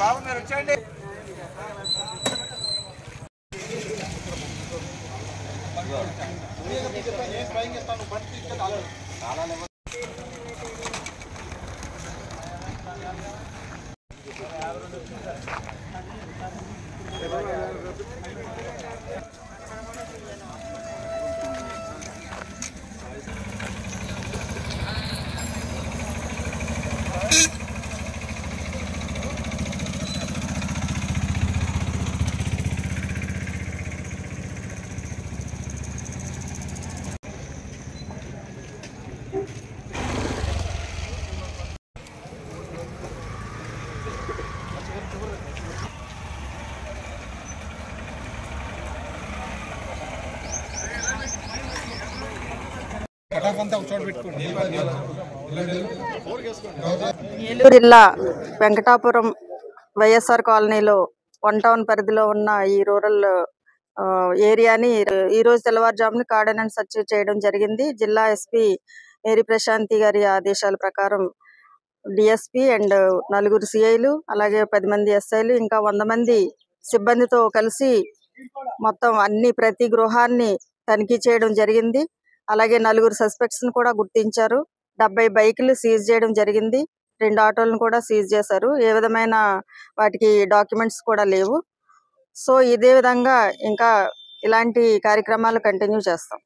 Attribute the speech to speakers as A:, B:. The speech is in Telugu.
A: బాబు మీరు వచ్చేయండి.
B: ఏలూరు జిల్లా వెంకటాపురం వైఎస్ఆర్ కాలనీలో 1 టౌన్ పరిధిలో ఉన్న ఈ రూరల్ ఏరియాని ఈ రోజు తెల్లవారుజామున కార్డనెన్స్ సెర్చ్ చేయడం జరిగింది. జిల్లా ఎస్పీ మేరీ ప్రశాంతి గారి ఆదేశాల ప్రకారం డిఎస్పీ అండ్ 4 సిఐలు అలాగే 10 మంది ఎస్ఐలు ఇంకా 100 మంది సిబ్బందితో కలిసి మొత్తం ప్రతి గృహాన్ని తనిఖీ చేయడం జరిగింది. అలాగే 4 సస్పెక్ట్స్ ని కూడా గుర్తించారు. 70 బైకులు సీజ్ చేయడం జరిగింది. 2 ఆటోలను కూడా సీజ్ చేశారు. ఏ విధమైన వాటికి డాక్యుమెంట్స్ కూడా లేవు. సో ఇదే విధంగా ఇంకా ఇలాంటి కార్యక్రమాలు కంటిన్యూ చేస్తాం.